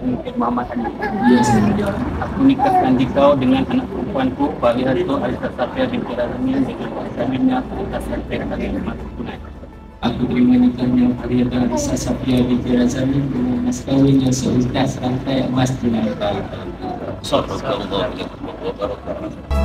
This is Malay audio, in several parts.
Mungkin Muhammad Ali. Ya, saya. Aku nikahkan dikau dengan anak perempuanku, Falihatu Aisyah Safia binti Razmin dengan kawinnya atas harta kalian masuk tunai. Aku terima nikahnya Farida Aisyah Safia binti Razmin dengan mas kawin yang seutas rantai emas tunai. Sallallahu alaihi wasallam.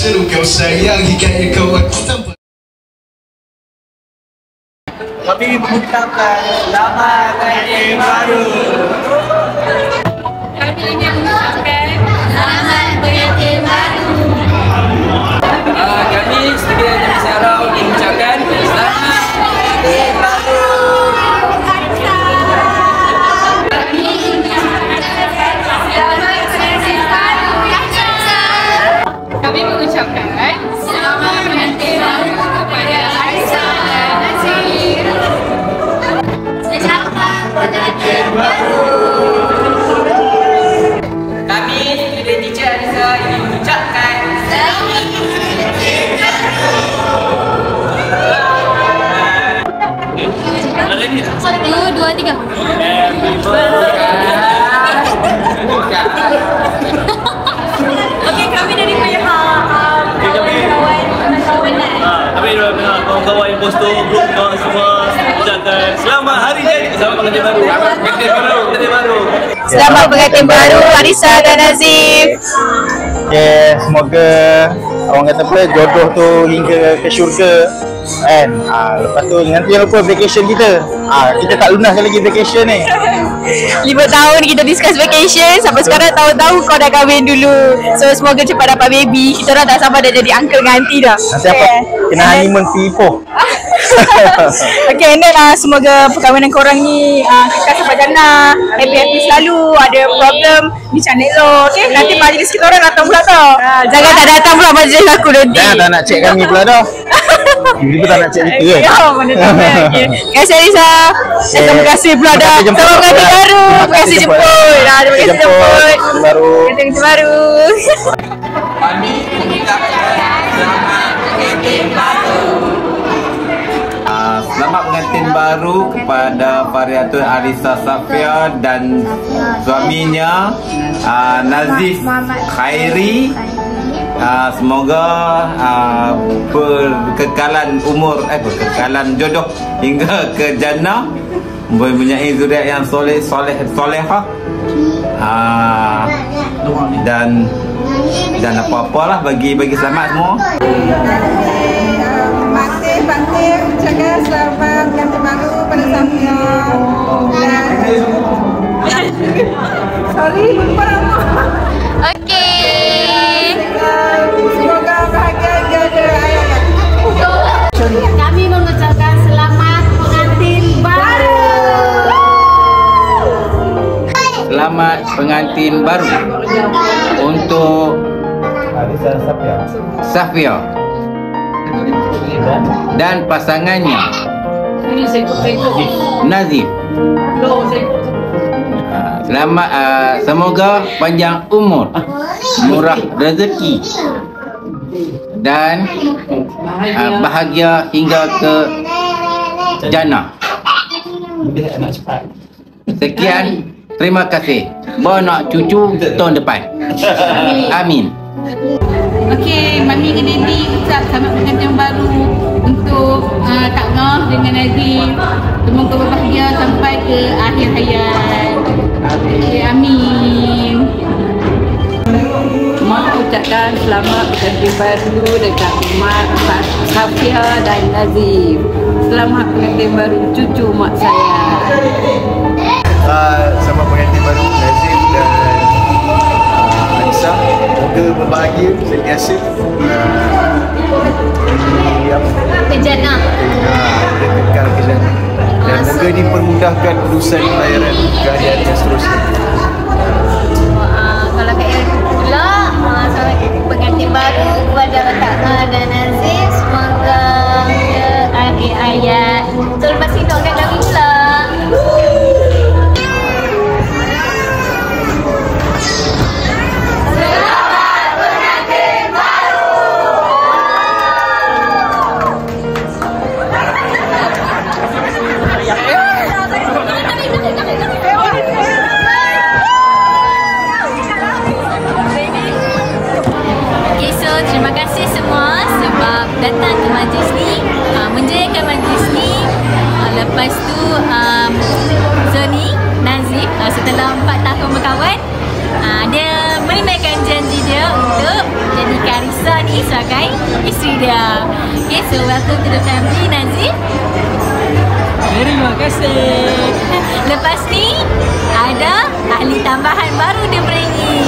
Seru kau sayang hikayat kau aku tanpa. Kami mengucapkan selamat pengantin baru. Kami ingin mengucapkan selamat pengantin baru. Kami sebagai Nabi Sarau ingin mengucapkan selamat pengantin baru. Kami mengucapkan selamat pengantin baru kepada Aisyah dan Nazir. Selamat pengantin baru. Kami sebagai teacher Aisyah ingin mengucapkan Selamat pengantin baru. 1, 2, 3. Okey, kami dari kawan-kawan Kami kawan-kawan yang poster grup semua ucapkan selamat hari jadi, selamat pengantin baru. Pengantin baru. Selamat pengantin baru Arisa dan Nazif. Okay, semoga orang kata apa, jodoh tu hingga ke syurga kan. Lepas tu nanti jangan lupa vacation kita. Kita tak lunaskan lagi vacation ni. 5 tahun kita discuss vacation. Sampai sekarang tahu-tahu kau dah kahwin dulu. So semoga cepat dapat baby. Kita orang tak sabar dah jadi uncle dengan auntie dah. Nanti apa? Kena honeymoon pergi Ipoh. Okay, and then semoga perkahwinan korang ni kekal sampai jannah. Happy-happy selalu. Ada problem ni cantik lo. Okay, nanti majlis kita orang datang pula tau. Jangan tak datang pula majlis aku nanti. Jangan tak nak check kami pula dah. Tiba-tiba tak nak check kita kan. Ya, mana tahu kan. Okay. Terima kasih Arisa. Terima kasih pula dah. jemput. Selamat pengantin baru. Terima kasih jemput. Terima kasih jemput. Baru. Pengantin baru. kami mengucapkan selamat pengantin baru. Selamat pengantin baru kepada Fariatul Arisa Safia dan suaminya Nazif Khairi. Semoga berkekalan umur, berkekalan jodoh hingga ke jannah, mempunyai zuriat yang solehah, dan apa-apalah bagi selamat semua. Pantai ucapkan selamat pengantin baru pada Safia dan sorry lupa nama. Okey. Semoga bahagia hingga ada ayat. Kami mengucapkan selamat pengantin baru. Selamat pengantin baru untuk Safia dan pasangannya Nazif. Selamat, semoga panjang umur, murah rezeki dan bahagia hingga ke jannah. Sekian, terima kasih. Bawa nak cucu tahun depan. Amin. Okey, Mami dengan Daddy ucap selamat pengantin baru untuk Kak Noh dengan Nazif. Semoga berbahagia sampai ke akhir hayat. Okay, amin. Mak ucapkan selamat pengantin baru dekat mak Safia dan Nazif. Selamat pengantin baru cucu mak saya. Selamat pengantin baru Nazif dan Aisyah. Semoga berbahagia sentiasa Ke jannah. kekal ke jannah. Dan moga dipermudahkan urusan pembayaran keadaan yang seterusnya. Kalau kayak pula pengantin baru kepada Kak Noh dan Nazif, semoga ke akhir hayat. So lepas itu akan kahwin pula. Terima kasih semua sebab datang ke majlis ni, menjayakan majlis ni. Lepas tu Zoni, Nazif setelah 4 tahun berkawan, dia menunaikan janji dia untuk jadi Arisa besar ni sebagai isteri dia. Okay, so welcome to the family, Nazif. Terima kasih. Lepas ni ada ahli tambahan baru dia beringi.